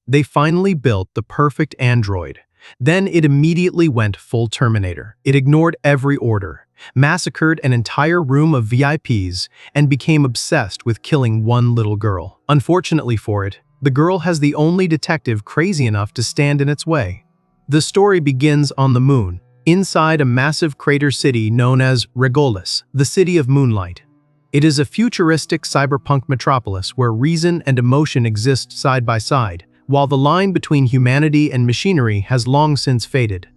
They finally built the perfect android. Then it immediately went full Terminator. It ignored every order, massacred an entire room of VIPs, and became obsessed with killing one little girl. Unfortunately for it, the girl has the only detective crazy enough to stand in its way. The story begins on the moon, inside a massive crater city known as Regolis, the City of Moonlight. It is a futuristic cyberpunk metropolis where reason and emotion exist side by side, while the line between humanity and machinery has long since faded.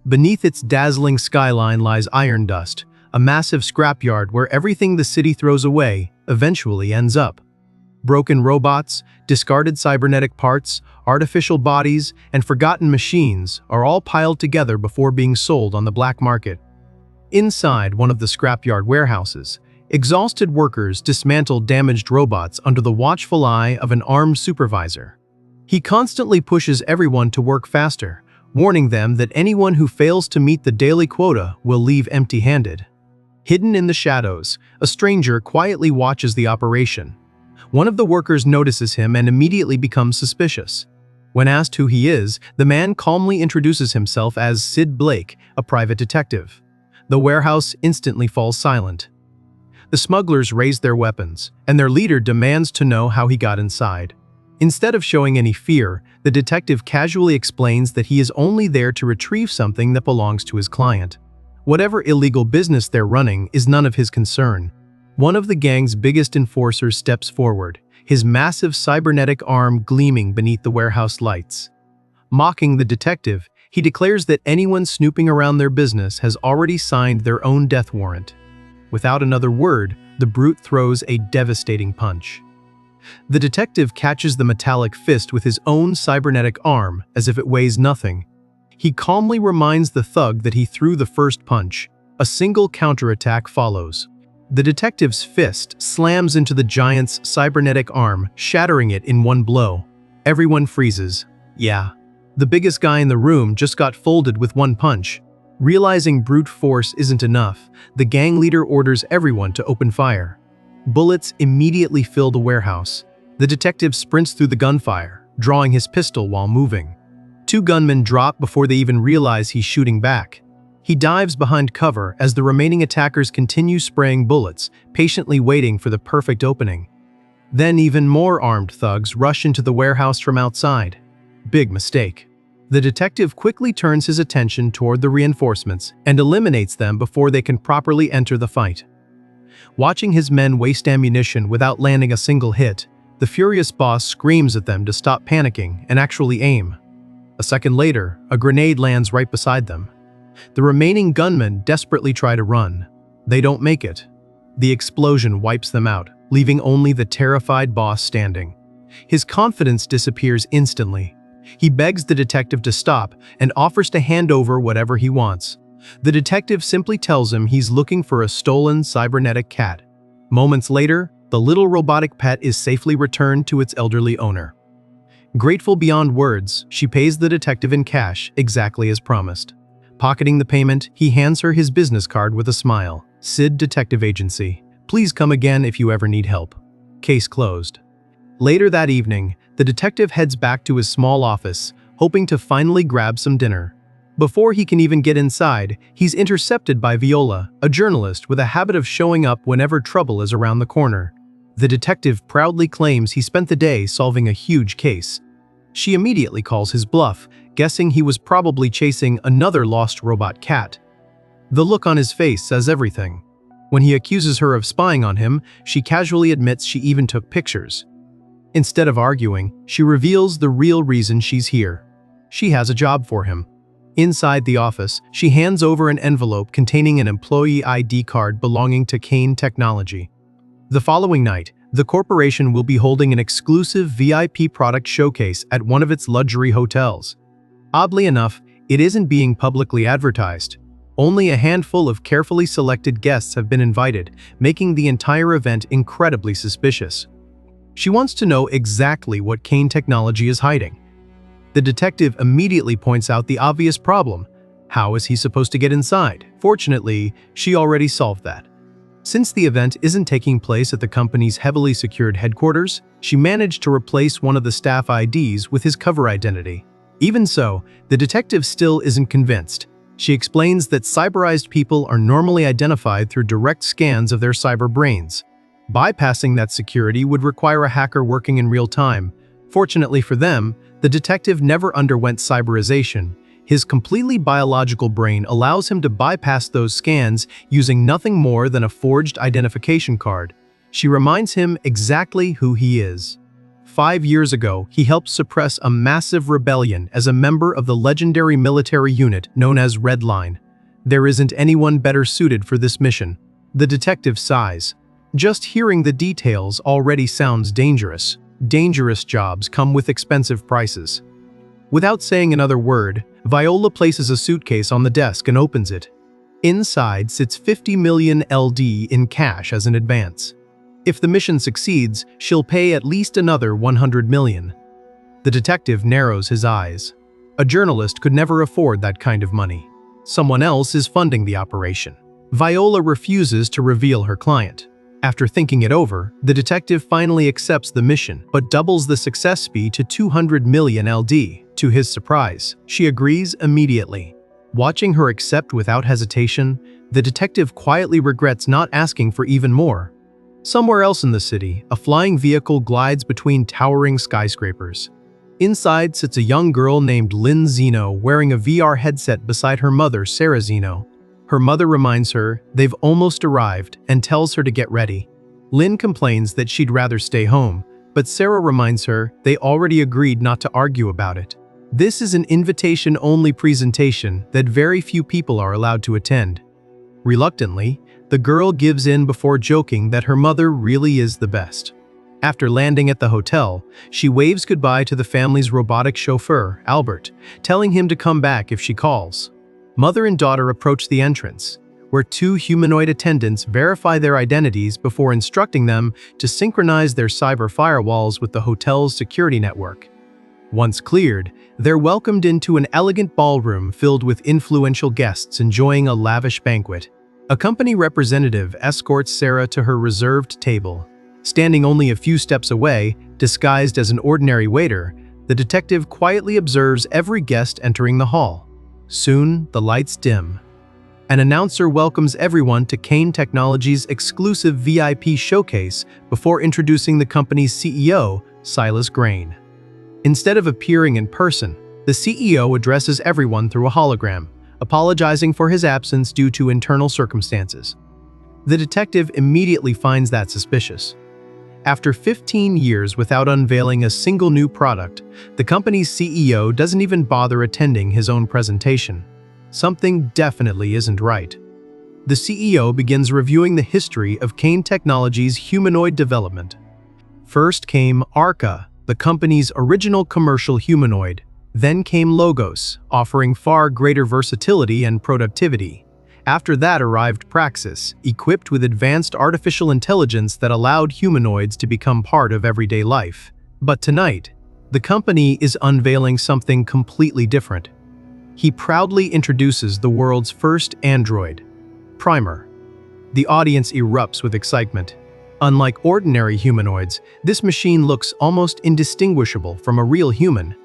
Beneath its dazzling skyline lies iron dust, a massive scrapyard where everything the city throws away eventually ends up. Broken robots, discarded cybernetic parts, artificial bodies, and forgotten machines are all piled together before being sold on the black market. Inside one of the scrapyard warehouses, exhausted workers dismantle damaged robots under the watchful eye of an armed supervisor. He constantly pushes everyone to work faster, warning them that anyone who fails to meet the daily quota will leave empty-handed. Hidden in the shadows, a stranger quietly watches the operation. One of the workers notices him and immediately becomes suspicious. When asked who he is, the man calmly introduces himself as Sid Blake, a private detective. The warehouse instantly falls silent. The smugglers raise their weapons, and their leader demands to know how he got inside. Instead of showing any fear, the detective casually explains that he is only there to retrieve something that belongs to his client. Whatever illegal business they're running is none of his concern. One of the gang's biggest enforcers steps forward, his massive cybernetic arm gleaming beneath the warehouse lights. Mocking the detective, he declares that anyone snooping around their business has already signed their own death warrant. Without another word, the brute throws a devastating punch. The detective catches the metallic fist with his own cybernetic arm as if it weighs nothing. He calmly reminds the thug that he threw the first punch. A single counterattack follows. The detective's fist slams into the giant's cybernetic arm, shattering it in one blow. Everyone freezes. Yeah, the biggest guy in the room just got folded with one punch. Realizing brute force isn't enough, the gang leader orders everyone to open fire. Bullets immediately fill the warehouse. The detective sprints through the gunfire, drawing his pistol while moving. Two gunmen drop before they even realize he's shooting back. He dives behind cover as the remaining attackers continue spraying bullets, patiently waiting for the perfect opening. Then even more armed thugs rush into the warehouse from outside. Big mistake. The detective quickly turns his attention toward the reinforcements and eliminates them before they can properly enter the fight. Watching his men waste ammunition without landing a single hit, the furious boss screams at them to stop panicking and actually aim. A second later, a grenade lands right beside them. The remaining gunmen desperately try to run. They don't make it. The explosion wipes them out, leaving only the terrified boss standing. His confidence disappears instantly. He begs the detective to stop and offers to hand over whatever he wants. The detective simply tells him he's looking for a stolen cybernetic cat. Moments later, the little robotic pet is safely returned to its elderly owner. Grateful beyond words, she pays the detective in cash, exactly as promised. Pocketing the payment, he hands her his business card with a smile. Sid Detective Agency. Please come again if you ever need help. Case closed. Later that evening, the detective heads back to his small office, hoping to finally grab some dinner. Before he can even get inside, he's intercepted by Viola, a journalist with a habit of showing up whenever trouble is around the corner. The detective proudly claims he spent the day solving a huge case. She immediately calls his bluff, guessing he was probably chasing another lost robot cat. The look on his face says everything. When he accuses her of spying on him, she casually admits she even took pictures. Instead of arguing, she reveals the real reason she's here. She has a job for him. Inside the office, she hands over an envelope containing an employee ID card belonging to Kane Technology. The following night, the corporation will be holding an exclusive VIP product showcase at one of its luxury hotels. Oddly enough, it isn't being publicly advertised. Only a handful of carefully selected guests have been invited, making the entire event incredibly suspicious. She wants to know exactly what Kane Technology is hiding. The detective immediately points out the obvious problem. How is he supposed to get inside? Fortunately, she already solved that. Since the event isn't taking place at the company's heavily secured headquarters, she managed to replace one of the staff IDs with his cover identity. Even so, the detective still isn't convinced. She explains that cyberized people are normally identified through direct scans of their cyber brains. Bypassing that security would require a hacker working in real time. Fortunately for them, the detective never underwent cyberization. His completely biological brain allows him to bypass those scans using nothing more than a forged identification card. She reminds him exactly who he is. 5 years ago, he helped suppress a massive rebellion as a member of the legendary military unit known as Red Line. There isn't anyone better suited for this mission. The detective sighs. Just hearing the details already sounds dangerous. Dangerous jobs come with expensive prices. Without saying another word, Viola places a suitcase on the desk and opens it. Inside sits 50 million LD in cash as an advance. If the mission succeeds, she'll pay at least another 100 million. The detective narrows his eyes. A journalist could never afford that kind of money. Someone else is funding the operation. Viola refuses to reveal her client. After thinking it over, the detective finally accepts the mission, but doubles the success fee to 200 million LD. To his surprise, she agrees immediately. Watching her accept without hesitation, the detective quietly regrets not asking for even more. Somewhere else in the city, a flying vehicle glides between towering skyscrapers. Inside sits a young girl named Lynn Zeno wearing a VR headset beside her mother, Sarah Zeno. Her mother reminds her they've almost arrived and tells her to get ready. Lynn complains that she'd rather stay home, but Sarah reminds her they already agreed not to argue about it. This is an invitation-only presentation that very few people are allowed to attend. Reluctantly, the girl gives in before joking that her mother really is the best. After landing at the hotel, she waves goodbye to the family's robotic chauffeur, Albert, telling him to come back if she calls. Mother and daughter approach the entrance, where 2 humanoid attendants verify their identities before instructing them to synchronize their cyber firewalls with the hotel's security network. Once cleared, they're welcomed into an elegant ballroom filled with influential guests enjoying a lavish banquet. A company representative escorts Sarah to her reserved table. Standing only a few steps away, disguised as an ordinary waiter, the detective quietly observes every guest entering the hall. Soon, the lights dim. An announcer welcomes everyone to Kane Technologies' exclusive VIP showcase before introducing the company's CEO, Silas Grain. Instead of appearing in person, the CEO addresses everyone through a hologram, apologizing for his absence due to internal circumstances. The detective immediately finds that suspicious. After 15 years without unveiling a single new product, the company's CEO doesn't even bother attending his own presentation. Something definitely isn't right. The CEO begins reviewing the history of Kane Technologies' humanoid development. First came Arca, the company's original commercial humanoid. Then came Logos, offering far greater versatility and productivity. After that arrived Praxis, equipped with advanced artificial intelligence that allowed humanoids to become part of everyday life. But tonight, the company is unveiling something completely different. He proudly introduces the world's first android, Primer. The audience erupts with excitement. Unlike ordinary humanoids, this machine looks almost indistinguishable from a real human.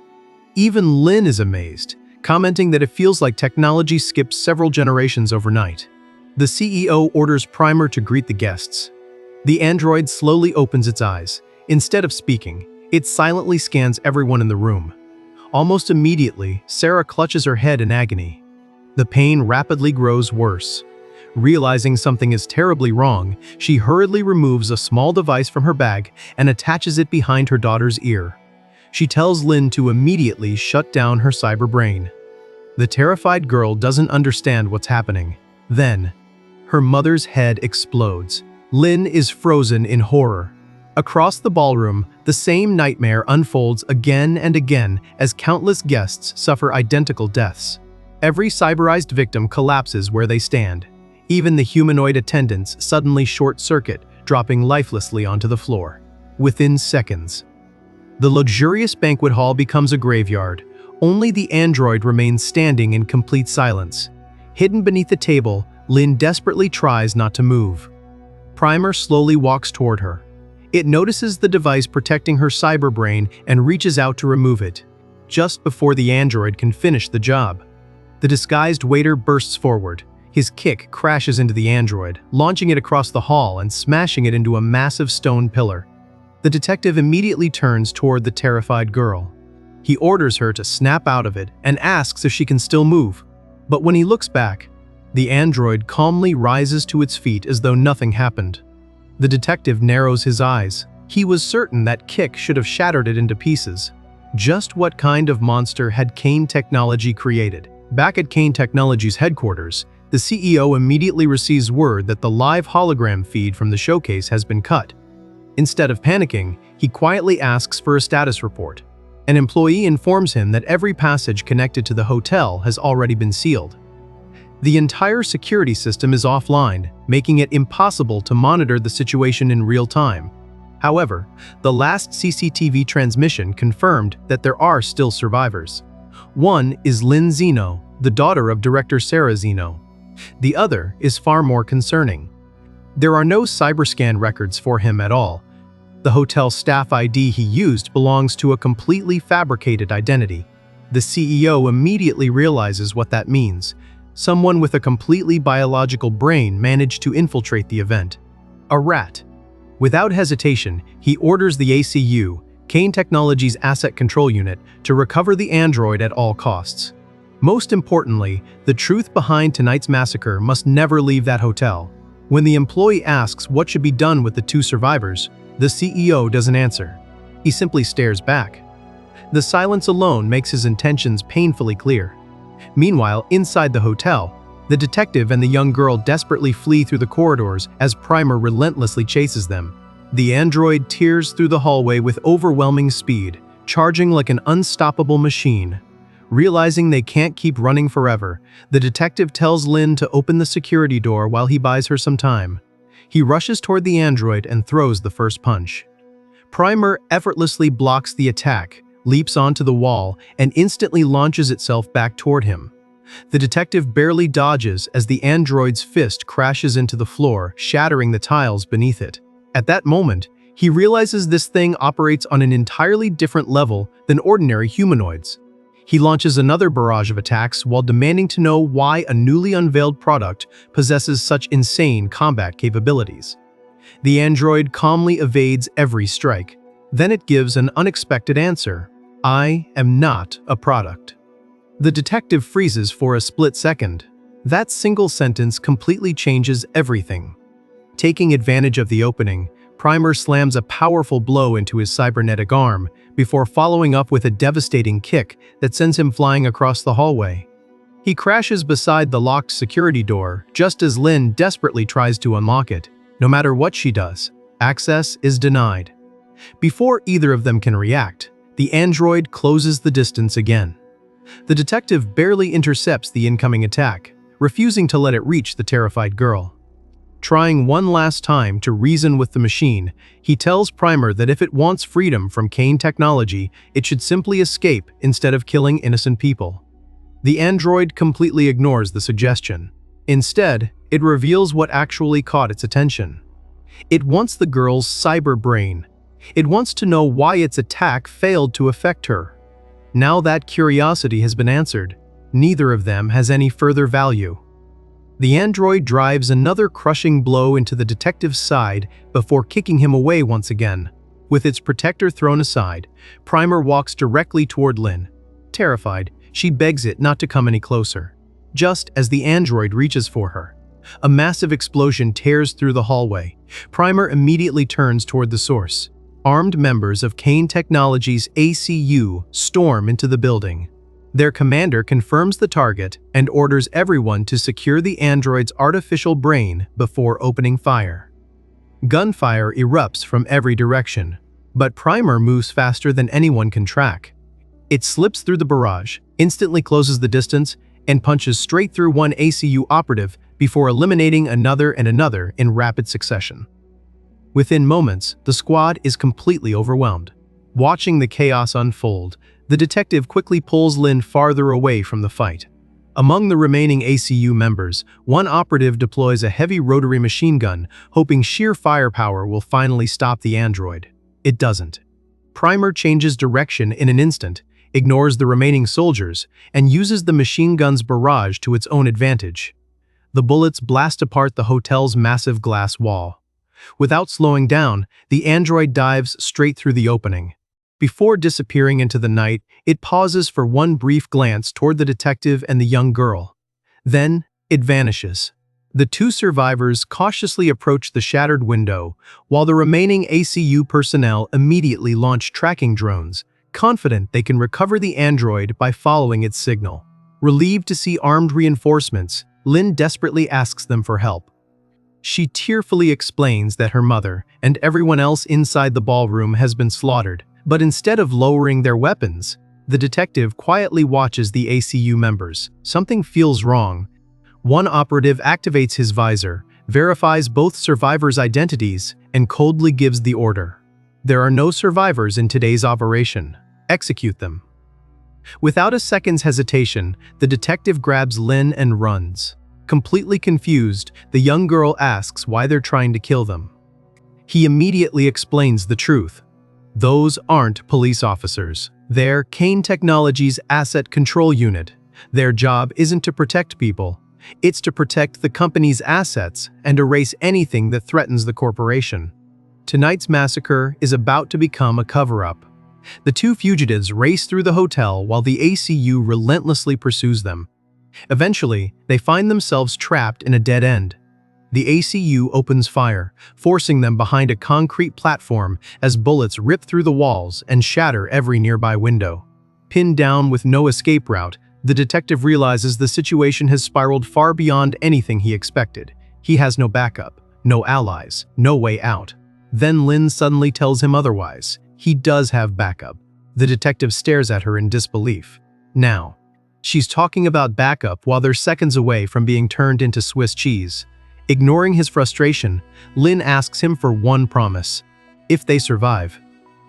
Even Lynn is amazed, commenting that it feels like technology skipped several generations overnight. The CEO orders Primer to greet the guests. The android slowly opens its eyes. Instead of speaking, it silently scans everyone in the room. Almost immediately, Sarah clutches her head in agony. The pain rapidly grows worse. Realizing something is terribly wrong, she hurriedly removes a small device from her bag and attaches it behind her daughter's ear. She tells Lynn to immediately shut down her cyber brain. The terrified girl doesn't understand what's happening. Then, her mother's head explodes. Lynn is frozen in horror. Across the ballroom, the same nightmare unfolds again and again as countless guests suffer identical deaths. Every cyberized victim collapses where they stand. Even the humanoid attendants suddenly short-circuit, dropping lifelessly onto the floor. Within seconds, the luxurious banquet hall becomes a graveyard. Only the android remains standing in complete silence. Hidden beneath the table, Lynn desperately tries not to move. Primer slowly walks toward her. It notices the device protecting her cyberbrain and reaches out to remove it, just before the android can finish the job. The disguised waiter bursts forward. His kick crashes into the android, launching it across the hall and smashing it into a massive stone pillar. The detective immediately turns toward the terrified girl. He orders her to snap out of it and asks if she can still move. But when he looks back, the android calmly rises to its feet as though nothing happened. The detective narrows his eyes. He was certain that kick should have shattered it into pieces. Just what kind of monster had Kane Technology created? Back at Kane Technology's headquarters, the CEO immediately receives word that the live hologram feed from the showcase has been cut. Instead of panicking, he quietly asks for a status report. An employee informs him that every passage connected to the hotel has already been sealed. The entire security system is offline, making it impossible to monitor the situation in real time. However, the last CCTV transmission confirmed that there are still survivors. One is Lynn Zeno, the daughter of director Sarah Zeno. The other is far more concerning. There are no cyberscan records for him at all. The hotel staff ID he used belongs to a completely fabricated identity. The CEO immediately realizes what that means. Someone with a completely biological brain managed to infiltrate the event. A rat. Without hesitation, he orders the ACU, Kane Technology's asset control unit, to recover the android at all costs. Most importantly, the truth behind tonight's massacre must never leave that hotel. When the employee asks what should be done with the two survivors, the CEO doesn't answer. He simply stares back. The silence alone makes his intentions painfully clear. Meanwhile, inside the hotel, the detective and the young girl desperately flee through the corridors as Primer relentlessly chases them. The android tears through the hallway with overwhelming speed, charging like an unstoppable machine. Realizing they can't keep running forever, the detective tells Lynn to open the security door while he buys her some time. He rushes toward the android and throws the first punch. Primer effortlessly blocks the attack, leaps onto the wall, and instantly launches itself back toward him. The detective barely dodges as the android's fist crashes into the floor, shattering the tiles beneath it. At that moment, he realizes this thing operates on an entirely different level than ordinary humanoids. He launches another barrage of attacks while demanding to know why a newly unveiled product possesses such insane combat capabilities. The android calmly evades every strike. Then it gives an unexpected answer. "I am not a product." The detective freezes for a split second. That single sentence completely changes everything. Taking advantage of the opening, Primer slams a powerful blow into his cybernetic arm before following up with a devastating kick that sends him flying across the hallway. He crashes beside the locked security door just as Lynn desperately tries to unlock it. No matter what she does, access is denied. Before either of them can react, the android closes the distance again. The detective barely intercepts the incoming attack, refusing to let it reach the terrified girl. Trying one last time to reason with the machine, he tells Primer that if it wants freedom from Kane Technology, it should simply escape instead of killing innocent people. The android completely ignores the suggestion. Instead, it reveals what actually caught its attention. It wants the girl's cyber brain. It wants to know why its attack failed to affect her. Now that curiosity has been answered, neither of them has any further value. The android drives another crushing blow into the detective's side before kicking him away once again. With its protector thrown aside, Primer walks directly toward Lynn. Terrified, she begs it not to come any closer. Just as the android reaches for her, a massive explosion tears through the hallway. Primer immediately turns toward the source. Armed members of Kane Technology's ACU storm into the building. Their commander confirms the target and orders everyone to secure the android's artificial brain before opening fire. Gunfire erupts from every direction, but Primer moves faster than anyone can track. It slips through the barrage, instantly closes the distance, and punches straight through one ACU operative before eliminating another and another in rapid succession. Within moments, the squad is completely overwhelmed. Watching the chaos unfold, the detective quickly pulls Lynn farther away from the fight. Among the remaining ACU members, one operative deploys a heavy rotary machine gun, hoping sheer firepower will finally stop the android. It doesn't. Primer changes direction in an instant, ignores the remaining soldiers, and uses the machine gun's barrage to its own advantage. The bullets blast apart the hotel's massive glass wall. Without slowing down, the android dives straight through the opening. Before disappearing into the night, it pauses for one brief glance toward the detective and the young girl. Then, it vanishes. The two survivors cautiously approach the shattered window, while the remaining ACU personnel immediately launch tracking drones, confident they can recover the android by following its signal. Relieved to see armed reinforcements, Lin desperately asks them for help. She tearfully explains that her mother and everyone else inside the ballroom has been slaughtered, but instead of lowering their weapons, the detective quietly watches the ACU members. Something feels wrong. One operative activates his visor, verifies both survivors' identities, and coldly gives the order. There are no survivors in today's operation. Execute them. Without a second's hesitation, the detective grabs Lin and runs. Completely confused, the young girl asks why they're trying to kill them. He immediately explains the truth. Those aren't police officers. They're Kane Technologies' asset control unit. Their job isn't to protect people. It's to protect the company's assets and erase anything that threatens the corporation. Tonight's massacre is about to become a cover-up. The two fugitives race through the hotel while the ACU relentlessly pursues them. Eventually, they find themselves trapped in a dead end. The ACU opens fire, forcing them behind a concrete platform as bullets rip through the walls and shatter every nearby window. Pinned down with no escape route, the detective realizes the situation has spiraled far beyond anything he expected. He has no backup, no allies, no way out. Then Lin suddenly tells him otherwise. He does have backup. The detective stares at her in disbelief. Now, she's talking about backup while they're seconds away from being turned into Swiss cheese. Ignoring his frustration, Lin asks him for one promise. If they survive,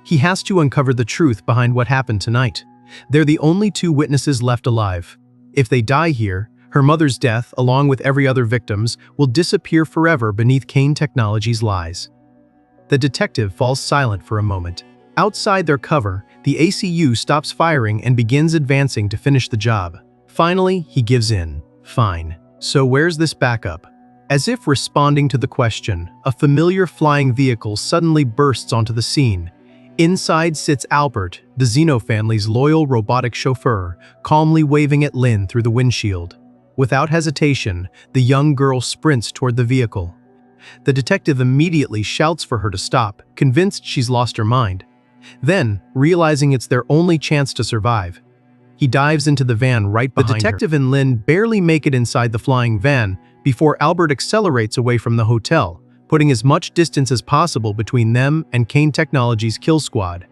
he has to uncover the truth behind what happened tonight. They're the only two witnesses left alive. If they die here, her mother's death, along with every other victim's, will disappear forever beneath Kane Technologies' lies. The detective falls silent for a moment. Outside their cover, the ACU stops firing and begins advancing to finish the job. Finally, he gives in. Fine. So where's this backup? As if responding to the question, a familiar flying vehicle suddenly bursts onto the scene. Inside sits Albert, the Xeno family's loyal robotic chauffeur, calmly waving at Lin through the windshield. Without hesitation, the young girl sprints toward the vehicle. The detective immediately shouts for her to stop, convinced she's lost her mind. Then, realizing it's their only chance to survive, he dives into the van right behind her. The detective and Lin barely make it inside the flying van before Albert accelerates away from the hotel, putting as much distance as possible between them and Kane Technologies' kill squad.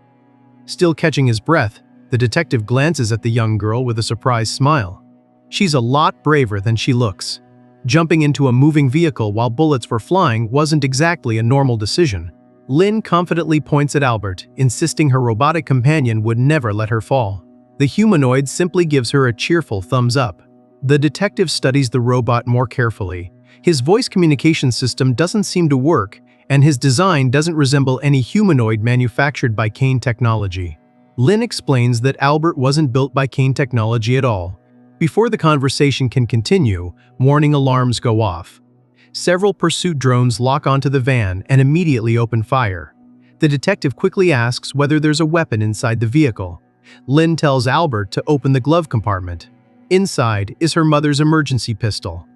Still catching his breath, the detective glances at the young girl with a surprised smile. She's a lot braver than she looks. Jumping into a moving vehicle while bullets were flying wasn't exactly a normal decision. Lin confidently points at Albert, insisting her robotic companion would never let her fall. The humanoid simply gives her a cheerful thumbs up. The detective studies the robot more carefully. His voice communication system doesn't seem to work, and his design doesn't resemble any humanoid manufactured by Kane Technology. Lin explains that Albert wasn't built by Kane Technology at all. Before the conversation can continue, warning alarms go off. Several pursuit drones lock onto the van and immediately open fire. The detective quickly asks whether there's a weapon inside the vehicle. Lin tells Albert to open the glove compartment. Inside is her mother's emergency pistol.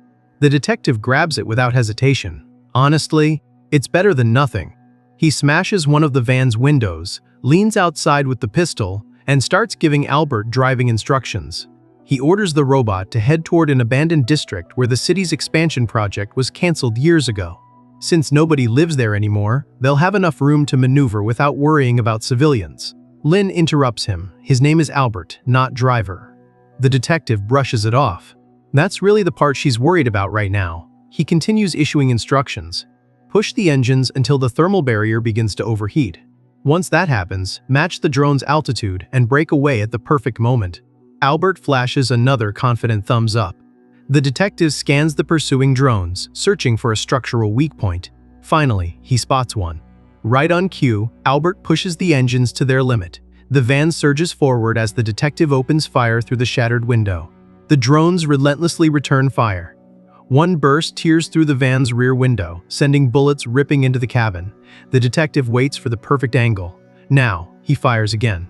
The detective grabs it without hesitation. Honestly, it's better than nothing. He smashes one of the van's windows, leans outside with the pistol, and starts giving Albert driving instructions. He orders the robot to head toward an abandoned district where the city's expansion project was canceled years ago. Since nobody lives there anymore, they'll have enough room to maneuver without worrying about civilians. Lin interrupts him. His name is Albert, not Driver. The detective brushes it off. That's really the part she's worried about right now. He continues issuing instructions. Push the engines until the thermal barrier begins to overheat. Once that happens, match the drone's altitude and break away at the perfect moment. Albert flashes another confident thumbs up. The detective scans the pursuing drones, searching for a structural weak point. Finally, he spots one. Right on cue, Albert pushes the engines to their limit. The van surges forward as the detective opens fire through the shattered window. The drones relentlessly return fire. One burst tears through the van's rear window, sending bullets ripping into the cabin. The detective waits for the perfect angle. Now, he fires again.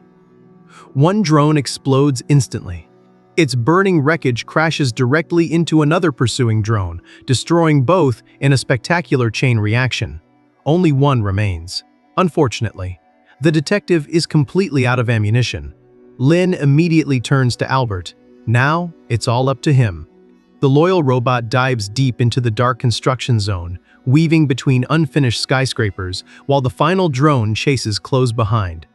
One drone explodes instantly. Its burning wreckage crashes directly into another pursuing drone, destroying both in a spectacular chain reaction. Only one remains. Unfortunately, the detective is completely out of ammunition. Lin immediately turns to Albert. Now, it's all up to him. The loyal robot dives deep into the dark construction zone, weaving between unfinished skyscrapers, while the final drone chases close behind.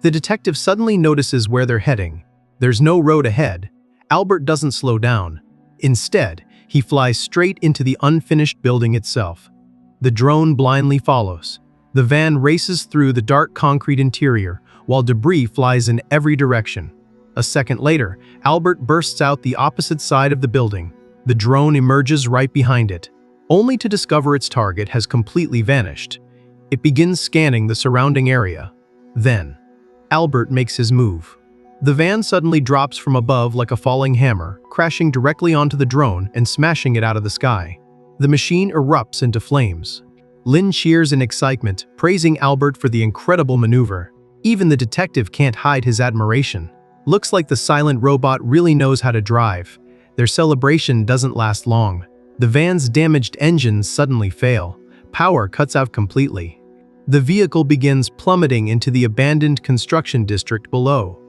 The detective suddenly notices where they're heading. There's no road ahead. Albert doesn't slow down. Instead, he flies straight into the unfinished building itself. The drone blindly follows. The van races through the dark concrete interior, while debris flies in every direction. A second later, Albert bursts out the opposite side of the building. The drone emerges right behind it, only to discover its target has completely vanished. It begins scanning the surrounding area. Then, Albert makes his move. The van suddenly drops from above like a falling hammer, crashing directly onto the drone and smashing it out of the sky. The machine erupts into flames. Lin cheers in excitement, praising Albert for the incredible maneuver. Even the detective can't hide his admiration. Looks like the silent robot really knows how to drive. Their celebration doesn't last long. The van's damaged engines suddenly fail. Power cuts out completely. The vehicle begins plummeting into the abandoned construction district below.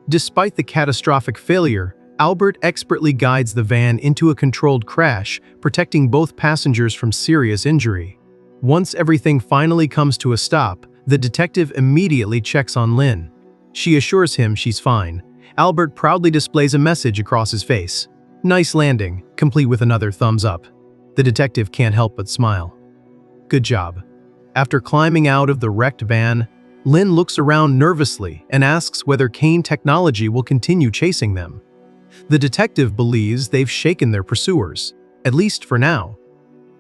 Despite the catastrophic failure, Albert expertly guides the van into a controlled crash, protecting both passengers from serious injury. Once everything finally comes to a stop, the detective immediately checks on Lin. She assures him she's fine. Albert proudly displays a message across his face. Nice landing, complete with another thumbs up. The detective can't help but smile. Good job. After climbing out of the wrecked van, Lin looks around nervously and asks whether Kane Technology will continue chasing them. The detective believes they've shaken their pursuers, at least for now.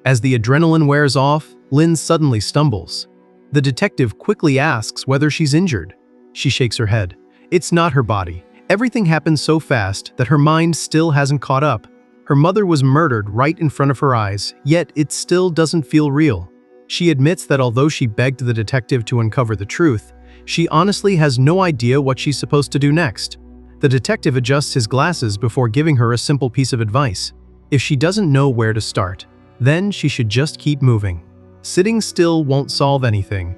As the adrenaline wears off, Lin suddenly stumbles. The detective quickly asks whether she's injured. She shakes her head. It's not her body. Everything happened so fast that her mind still hasn't caught up. Her mother was murdered right in front of her eyes, yet it still doesn't feel real. She admits that although she begged the detective to uncover the truth, she honestly has no idea what she's supposed to do next. The detective adjusts his glasses before giving her a simple piece of advice. If she doesn't know where to start, then she should just keep moving. Sitting still won't solve anything.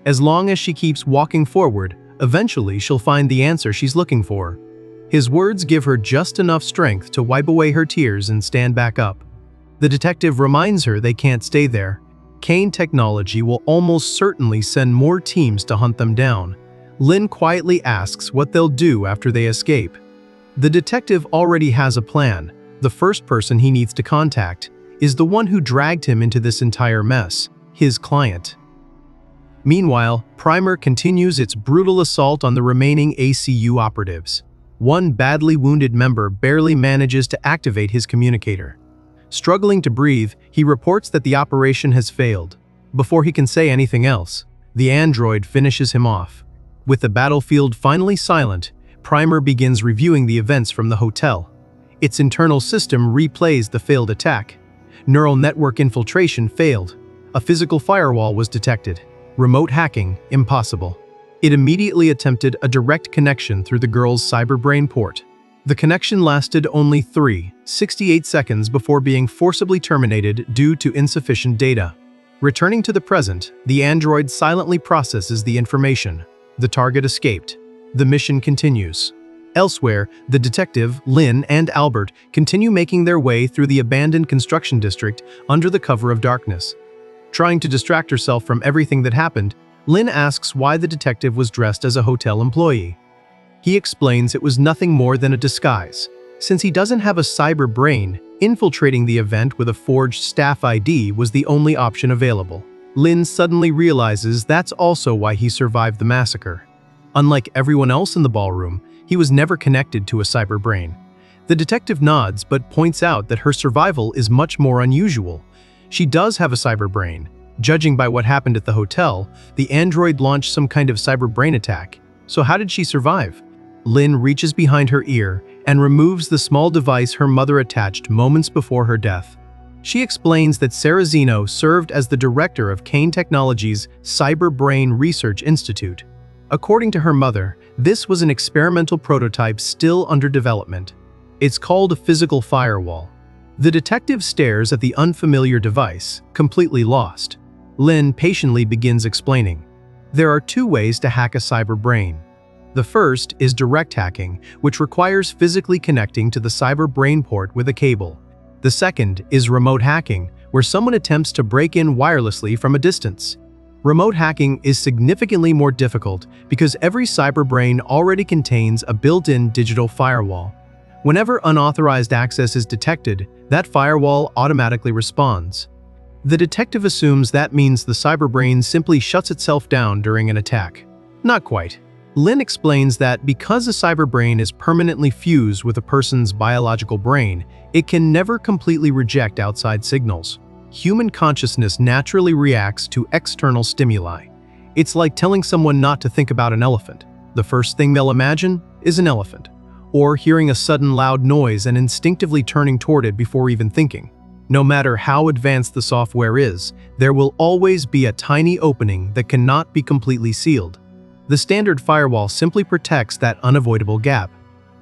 As long as she keeps walking forward, eventually she'll find the answer she's looking for. His words give her just enough strength to wipe away her tears and stand back up. The detective reminds her they can't stay there. Kane Technology will almost certainly send more teams to hunt them down. Lin quietly asks what they'll do after they escape. The detective already has a plan. The first person he needs to contact is the one who dragged him into this entire mess, his client. Meanwhile, Primer continues its brutal assault on the remaining ACU operatives. One badly wounded member barely manages to activate his communicator. Struggling to breathe, he reports that the operation has failed. Before he can say anything else, the android finishes him off. With the battlefield finally silent, Primer begins reviewing the events from the hotel. Its internal system replays the failed attack. Neural network infiltration failed. A physical firewall was detected. Remote hacking, impossible. It immediately attempted a direct connection through the girl's cyberbrain port. The connection lasted only 68 seconds before being forcibly terminated due to insufficient data. Returning to the present, the android silently processes the information. The target escaped. The mission continues. Elsewhere, the detective, Lin, and Albert continue making their way through the abandoned construction district under the cover of darkness. Trying to distract herself from everything that happened, Lin asks why the detective was dressed as a hotel employee. He explains it was nothing more than a disguise. Since he doesn't have a cyber brain, infiltrating the event with a forged staff ID was the only option available. Lin suddenly realizes that's also why he survived the massacre. Unlike everyone else in the ballroom, He was never connected to a cyber brain. The detective nods but points out that her survival is much more unusual. She does have a cyber brain. Judging by what happened at the hotel, the android launched some kind of cyber brain attack. So how did she survive? Lynn reaches behind her ear and removes the small device her mother attached moments before her death. She explains that Sarah Zeno served as the director of Kane Technologies' Cyber Brain Research Institute. According to her mother, this was an experimental prototype still under development. It's called a physical firewall. The detective stares at the unfamiliar device, completely lost. Lynn patiently begins explaining. There are two ways to hack a cyber brain. The first is direct hacking, which requires physically connecting to the cyber brain port with a cable. The second is remote hacking, where someone attempts to break in wirelessly from a distance. Remote hacking is significantly more difficult because every cyber brain already contains a built-in digital firewall. Whenever unauthorized access is detected, that firewall automatically responds. The detective assumes that means the cyber brain simply shuts itself down during an attack. Not quite. Lynn explains that because a cyber brain is permanently fused with a person's biological brain, it can never completely reject outside signals. Human consciousness naturally reacts to external stimuli. It's like telling someone not to think about an elephant. The first thing they'll imagine is an elephant, or hearing a sudden loud noise and instinctively turning toward it before even thinking. No matter how advanced the software is, there will always be a tiny opening that cannot be completely sealed. The standard firewall simply protects that unavoidable gap.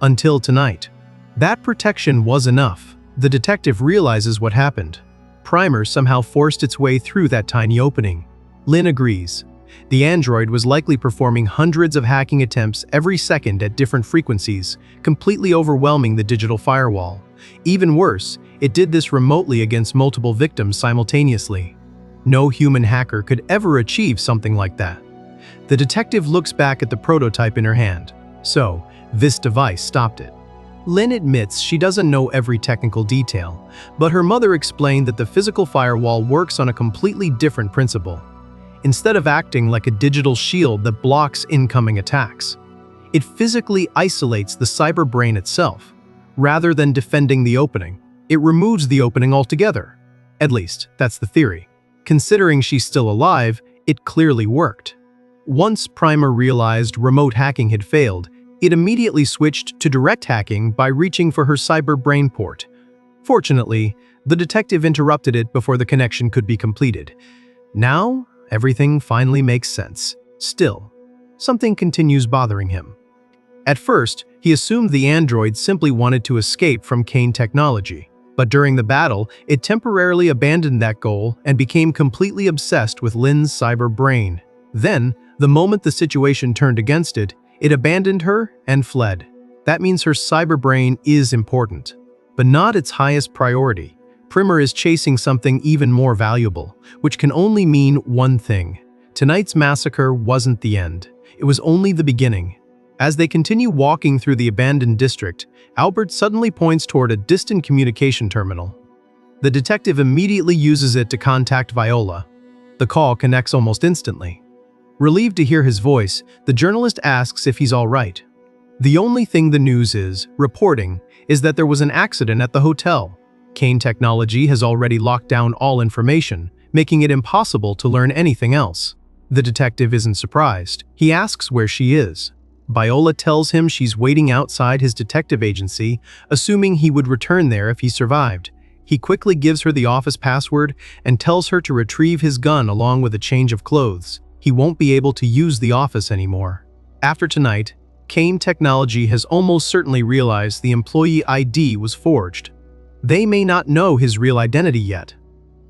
Until tonight. That protection was enough. The detective realizes what happened. Primer somehow forced its way through that tiny opening. Lynn agrees. The android was likely performing hundreds of hacking attempts every second at different frequencies, completely overwhelming the digital firewall. Even worse, it did this remotely against multiple victims simultaneously. No human hacker could ever achieve something like that. The detective looks back at the prototype in her hand. So, this device stopped it. Lynn admits she doesn't know every technical detail, but her mother explained that the physical firewall works on a completely different principle. Instead of acting like a digital shield that blocks incoming attacks, it physically isolates the cyber brain itself. Rather than defending the opening, it removes the opening altogether. At least, that's the theory. Considering she's still alive, it clearly worked. Once Primer realized remote hacking had failed, it immediately switched to direct hacking by reaching for her cyber brain port. Fortunately, the detective interrupted it before the connection could be completed. Now, everything finally makes sense. Still, something continues bothering him. At first, he assumed the android simply wanted to escape from Kane Technology. But during the battle, it temporarily abandoned that goal and became completely obsessed with Lynn's cyber brain. Then, the moment the situation turned against it, it abandoned her and fled. That means her cyber brain is important, but not its highest priority. Primer is chasing something even more valuable, which can only mean one thing. Tonight's massacre wasn't the end. It was only the beginning. As they continue walking through the abandoned district, Albert suddenly points toward a distant communication terminal. The detective immediately uses it to contact Viola. The call connects almost instantly. Relieved to hear his voice, the journalist asks if he's all right. The only thing the news is reporting is that there was an accident at the hotel. Kane Technology has already locked down all information, making it impossible to learn anything else. The detective isn't surprised. He asks where she is. Viola tells him she's waiting outside his detective agency, assuming he would return there if he survived. He quickly gives her the office password and tells her to retrieve his gun along with a change of clothes. He won't be able to use the office anymore. After tonight, Kane Technology has almost certainly realized the employee ID was forged. They may not know his real identity yet,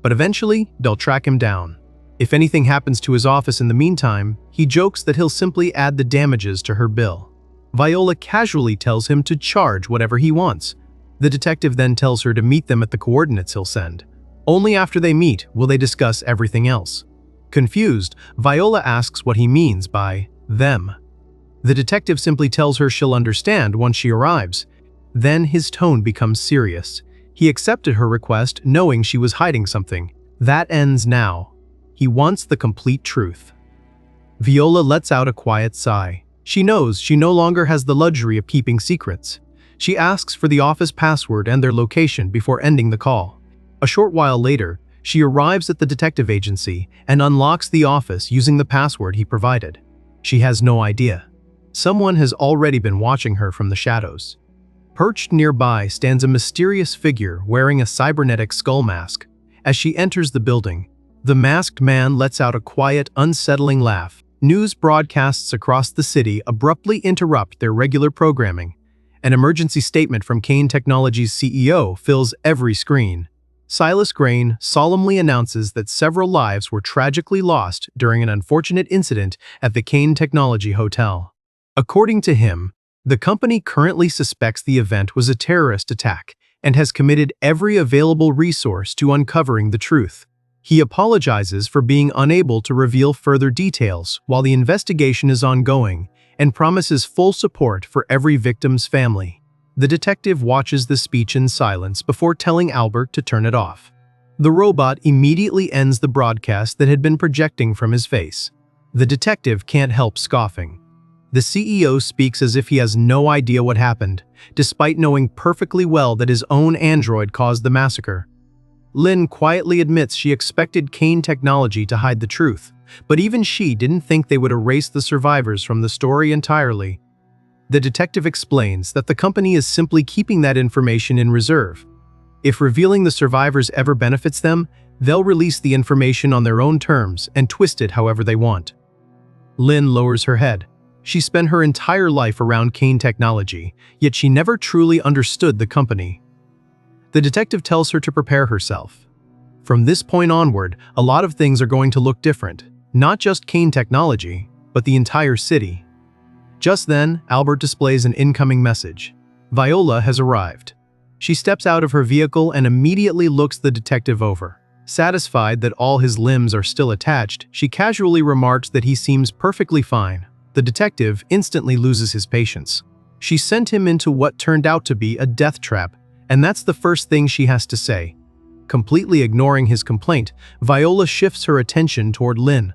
but eventually they'll track him down. If anything happens to his office in the meantime, he jokes that he'll simply add the damages to her bill. Viola casually tells him to charge whatever he wants. The detective then tells her to meet them at the coordinates he'll send. Only after they meet will they discuss everything else. Confused, Viola asks what he means by them. The detective simply tells her she'll understand once she arrives. Then his tone becomes serious. He accepted her request knowing she was hiding something. That ends now. He wants the complete truth. Viola lets out a quiet sigh. She knows she no longer has the luxury of keeping secrets. She asks for the office password and their location before ending the call. A short while later, she arrives at the detective agency and unlocks the office using the password he provided. She has no idea. Someone has already been watching her from the shadows. Perched nearby stands a mysterious figure wearing a cybernetic skull mask. As she enters the building, the masked man lets out a quiet, unsettling laugh. News broadcasts across the city abruptly interrupt their regular programming. An emergency statement from Kane Technologies' CEO fills every screen. Silas Grain solemnly announces that several lives were tragically lost during an unfortunate incident at the Kane Technology Hotel. According to him, the company currently suspects the event was a terrorist attack and has committed every available resource to uncovering the truth. He apologizes for being unable to reveal further details while the investigation is ongoing and promises full support for every victim's family. The detective watches the speech in silence before telling Albert to turn it off. The robot immediately ends the broadcast that had been projecting from his face. The detective can't help scoffing. The CEO speaks as if he has no idea what happened, despite knowing perfectly well that his own android caused the massacre. Lynn quietly admits she expected Kane Technology to hide the truth, but even she didn't think they would erase the survivors from the story entirely. The detective explains that the company is simply keeping that information in reserve. If revealing the survivors ever benefits them, they'll release the information on their own terms and twist it however they want. Lynn lowers her head. She spent her entire life around Kane Technology, yet she never truly understood the company. The detective tells her to prepare herself. From this point onward, a lot of things are going to look different. Not just Kane Technology, but the entire city. Just then, Albert displays an incoming message. Viola has arrived. She steps out of her vehicle and immediately looks the detective over. Satisfied that all his limbs are still attached, she casually remarks that he seems perfectly fine. The detective instantly loses his patience. She sent him into what turned out to be a death trap, and that's the first thing she has to say. Completely ignoring his complaint, Viola shifts her attention toward Lynn.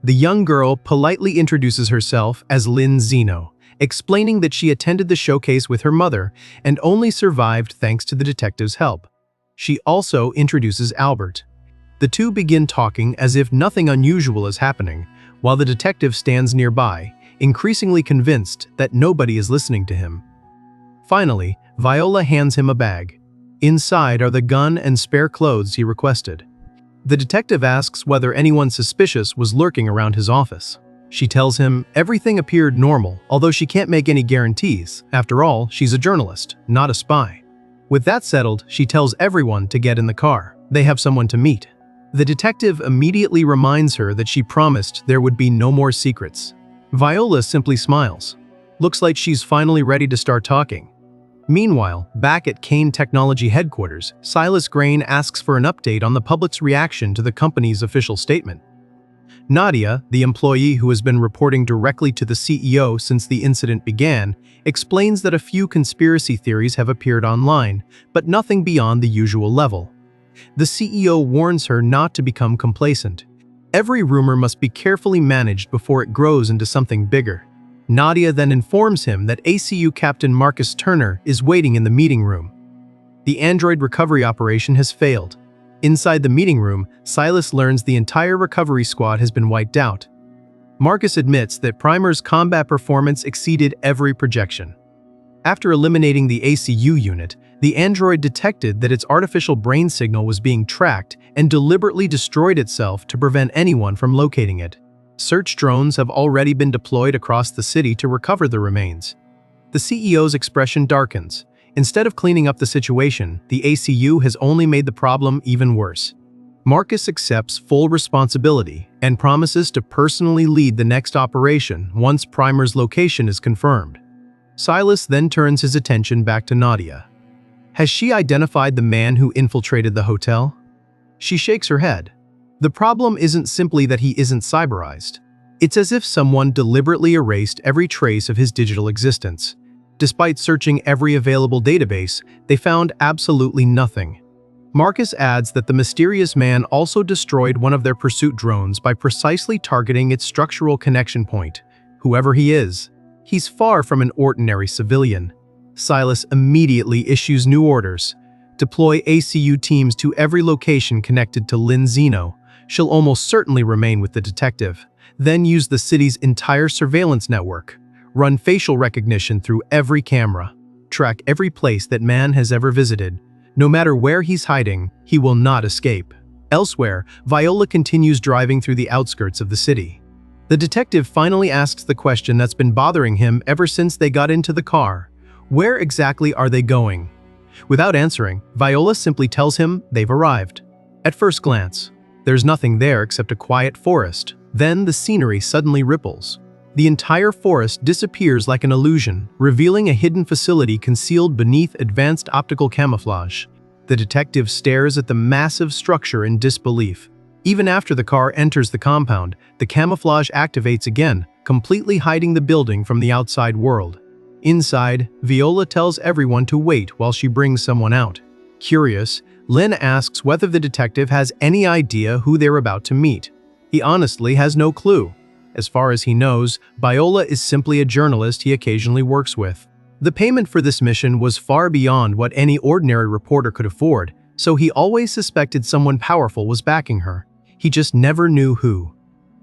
The young girl politely introduces herself as Lynn Zeno, explaining that she attended the showcase with her mother and only survived thanks to the detective's help. She also introduces Albert. The two begin talking as if nothing unusual is happening, while the detective stands nearby, increasingly convinced that nobody is listening to him. Finally, Viola hands him a bag. Inside are the gun and spare clothes he requested. The detective asks whether anyone suspicious was lurking around his office. She tells him everything appeared normal, although she can't make any guarantees. After all, she's a journalist, not a spy. With that settled, she tells everyone to get in the car. They have someone to meet. The detective immediately reminds her that she promised there would be no more secrets. Viola simply smiles. Looks like she's finally ready to start talking. Meanwhile, back at Kane Technology headquarters, Silas Grain asks for an update on the public's reaction to the company's official statement. Nadia, the employee who has been reporting directly to the CEO since the incident began, explains that a few conspiracy theories have appeared online, but nothing beyond the usual level. The CEO warns her not to become complacent. Every rumor must be carefully managed before it grows into something bigger. Nadia then informs him that ACU Captain Marcus Turner is waiting in the meeting room. The android recovery operation has failed. Inside the meeting room, Silas learns the entire recovery squad has been wiped out. Marcus admits that Primer's combat performance exceeded every projection. After eliminating the ACU unit, the android detected that its artificial brain signal was being tracked and deliberately destroyed itself to prevent anyone from locating it. Search drones have already been deployed across the city to recover the remains. The CEO's expression darkens. Instead of cleaning up the situation, the ACU has only made the problem even worse. Marcus accepts full responsibility and promises to personally lead the next operation once Primer's location is confirmed. Silas then turns his attention back to Nadia. Has she identified the man who infiltrated the hotel? She shakes her head. The problem isn't simply that he isn't cyberized. It's as if someone deliberately erased every trace of his digital existence. Despite searching every available database, they found absolutely nothing. Marcus adds that the mysterious man also destroyed one of their pursuit drones by precisely targeting its structural connection point. Whoever he is, He's far from an ordinary civilian. Silas immediately issues new orders. Deploy ACU teams to every location connected to Lin Zeno. She'll almost certainly remain with the detective. Then use the city's entire surveillance network. Run facial recognition through every camera. Track every place that man has ever visited. No matter where he's hiding, he will not escape. Elsewhere, Viola continues driving through the outskirts of the city. The detective finally asks the question that's been bothering him ever since they got into the car. Where exactly are they going? Without answering, Viola simply tells him they've arrived. At first glance, there's nothing there except a quiet forest. Then the scenery suddenly ripples. The entire forest disappears like an illusion, revealing a hidden facility concealed beneath advanced optical camouflage. The detective stares at the massive structure in disbelief. Even after the car enters the compound, the camouflage activates again, completely hiding the building from the outside world. Inside, Viola tells everyone to wait while she brings someone out. Curious, Lin asks whether the detective has any idea who they're about to meet. He honestly has no clue. As far as he knows, Viola is simply a journalist he occasionally works with. The payment for this mission was far beyond what any ordinary reporter could afford, so he always suspected someone powerful was backing her. He just never knew who.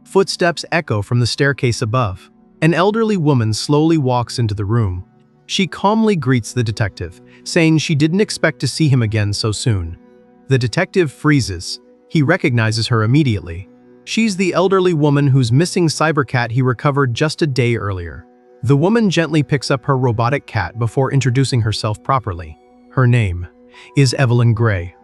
Footsteps echo from the staircase above. An elderly woman slowly walks into the room. She calmly greets the detective, saying she didn't expect to see him again so soon. The detective freezes. He recognizes her immediately. She's the elderly woman whose missing cybercat he recovered just a day earlier. The woman gently picks up her robotic cat before introducing herself properly. Her name is Evelyn Gray.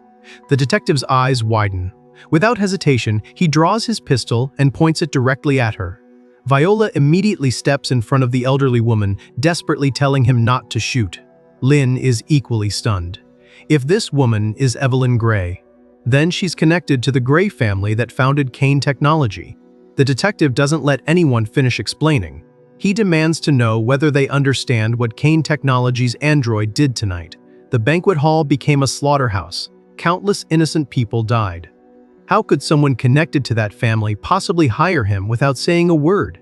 The detective's eyes widen. Without hesitation, he draws his pistol and points it directly at her. Viola immediately steps in front of the elderly woman, desperately telling him not to shoot. Lin is equally stunned. If this woman is Evelyn Gray, then she's connected to the Gray family that founded Kane Technology. The detective doesn't let anyone finish explaining. He demands to know whether they understand what Kane Technology's android did tonight. The banquet hall became a slaughterhouse. Countless innocent people died. How could someone connected to that family possibly hire him without saying a word?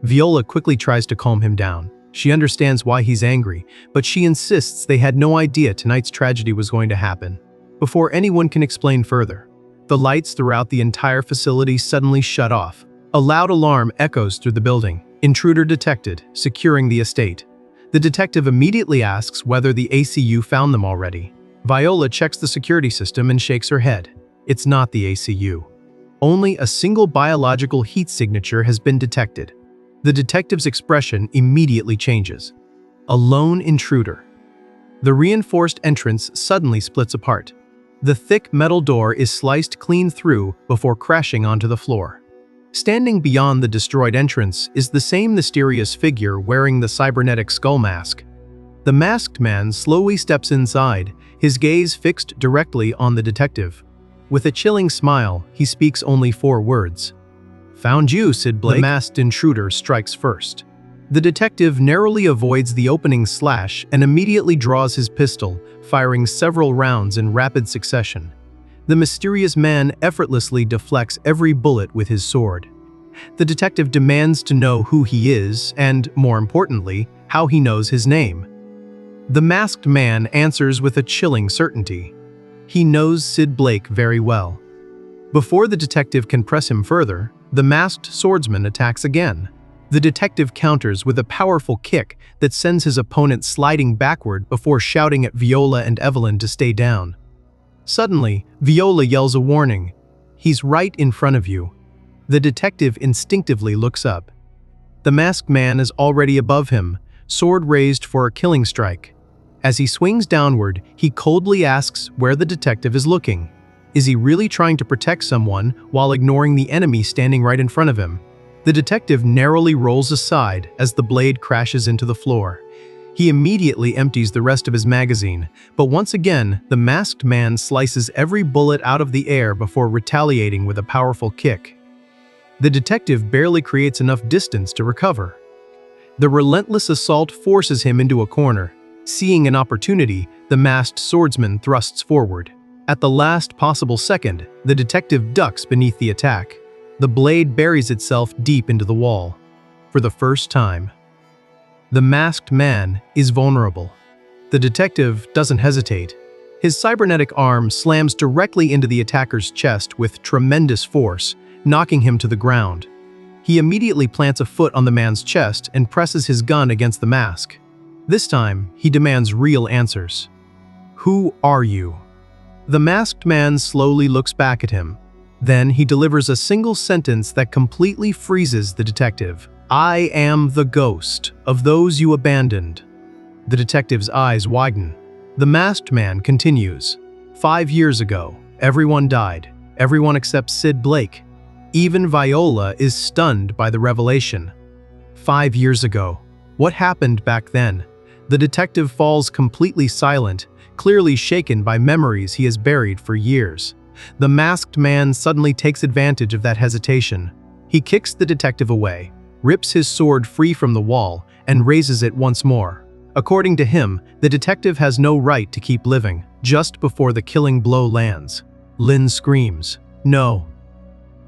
Viola quickly tries to calm him down. She understands why he's angry, but she insists they had no idea tonight's tragedy was going to happen. Before anyone can explain further, the lights throughout the entire facility suddenly shut off. A loud alarm echoes through the building. Intruder detected, securing the estate. The detective immediately asks whether the ACU found them already. Viola checks the security system and shakes her head. It's not the ACU. Only a single biological heat signature has been detected. The detective's expression immediately changes. A lone intruder. The reinforced entrance suddenly splits apart. The thick metal door is sliced clean through before crashing onto the floor. Standing beyond the destroyed entrance is the same mysterious figure wearing the cybernetic skull mask. The masked man slowly steps inside, his gaze fixed directly on the detective. With a chilling smile, he speaks only 4 words. "Found you, Sid Blake." The masked intruder strikes first. The detective narrowly avoids the opening slash and immediately draws his pistol, firing several rounds in rapid succession. The mysterious man effortlessly deflects every bullet with his sword. The detective demands to know who he is and, more importantly, how he knows his name. The masked man answers with a chilling certainty. He knows Sid Blake very well. Before the detective can press him further, the masked swordsman attacks again. The detective counters with a powerful kick that sends his opponent sliding backward before shouting at Viola and Evelyn to stay down. Suddenly, Viola yells a warning. "He's right in front of you." The detective instinctively looks up. The masked man is already above him, sword raised for a killing strike. As he swings downward, he coldly asks where the detective is looking. Is he really trying to protect someone while ignoring the enemy standing right in front of him? The detective narrowly rolls aside as the blade crashes into the floor. He immediately empties the rest of his magazine, but once again, the masked man slices every bullet out of the air before retaliating with a powerful kick. The detective barely creates enough distance to recover. The relentless assault forces him into a corner. Seeing an opportunity, the masked swordsman thrusts forward. At the last possible second, the detective ducks beneath the attack. The blade buries itself deep into the wall. For the first time, The masked man is vulnerable. The detective doesn't hesitate. His cybernetic arm slams directly into the attacker's chest with tremendous force, knocking him to the ground. He immediately plants a foot on the man's chest and presses his gun against the mask. This time, he demands real answers. "Who are you?" The masked man slowly looks back at him. Then he delivers a single sentence that completely freezes the detective. "I am the ghost of those you abandoned." The detective's eyes widen. The masked man continues. 5 years ago, everyone died. Everyone except Sid Blake. Even Viola is stunned by the revelation. 5 years ago. What happened back then? The detective falls completely silent, clearly shaken by memories he has buried for years. The masked man suddenly takes advantage of that hesitation. He kicks the detective away, rips his sword free from the wall, and raises it once more. According to him, the detective has no right to keep living. Just before the killing blow lands, Lynn screams, "No."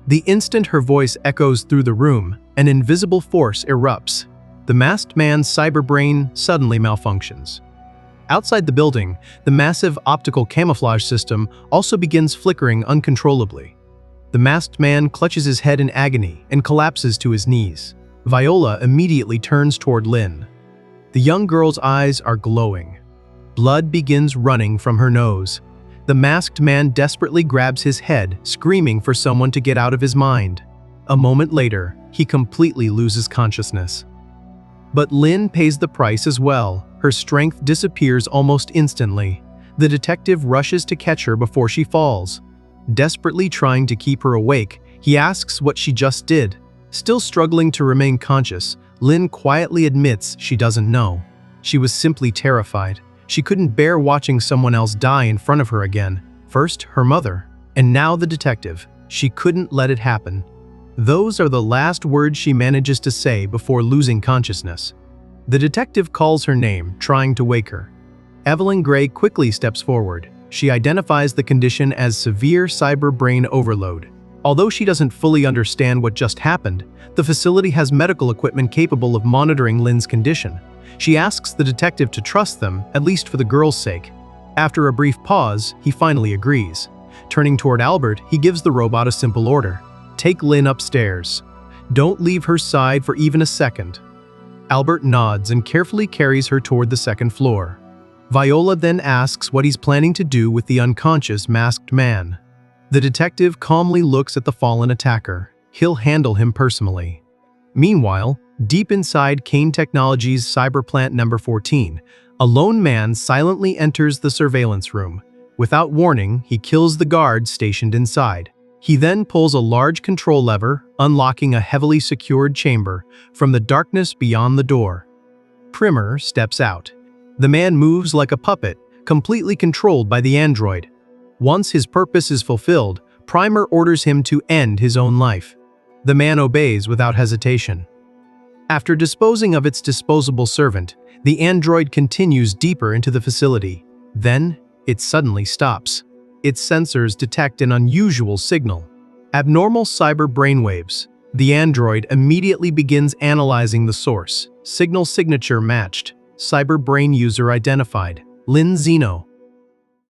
The instant her voice echoes through the room, an invisible force erupts. The masked man's cyberbrain suddenly malfunctions. Outside the building, the massive optical camouflage system also begins flickering uncontrollably. The masked man clutches his head in agony and collapses to his knees. Viola immediately turns toward Lynn. The young girl's eyes are glowing. Blood begins running from her nose. The masked man desperately grabs his head, screaming for someone to get out of his mind. A moment later, he completely loses consciousness. But Lynn pays the price as well. Her strength disappears almost instantly. The detective rushes to catch her before she falls. Desperately trying to keep her awake, he asks what she just did. Still struggling to remain conscious, Lynn quietly admits she doesn't know. She was simply terrified. She couldn't bear watching someone else die in front of her again. First, her mother, and now the detective. She couldn't let it happen. Those are the last words she manages to say before losing consciousness. The detective calls her name, trying to wake her. Evelyn Gray quickly steps forward. She identifies the condition as severe cyber brain overload. Although she doesn't fully understand what just happened, the facility has medical equipment capable of monitoring Lynn's condition. She asks the detective to trust them, at least for the girl's sake. After a brief pause, he finally agrees. Turning toward Albert, he gives the robot a simple order. "Take Lynn upstairs. Don't leave her side for even a second." Albert nods and carefully carries her toward the second floor. Viola then asks what he's planning to do with the unconscious masked man. The detective calmly looks at the fallen attacker. He'll handle him personally. Meanwhile, deep inside Kane Technologies' Cyberplant number 14, a lone man silently enters the surveillance room. Without warning, he kills the guard stationed inside. He then pulls a large control lever, unlocking a heavily secured chamber from the darkness beyond the door. Primer steps out. The man moves like a puppet, completely controlled by the android. Once his purpose is fulfilled, Primer orders him to end his own life. The man obeys without hesitation. After disposing of its disposable servant, the android continues deeper into the facility. Then, it suddenly stops. Its sensors detect an unusual signal. Abnormal cyber brainwaves. The android immediately begins analyzing the source. Signal signature matched. Cyber brain user identified. Lynn Zeno.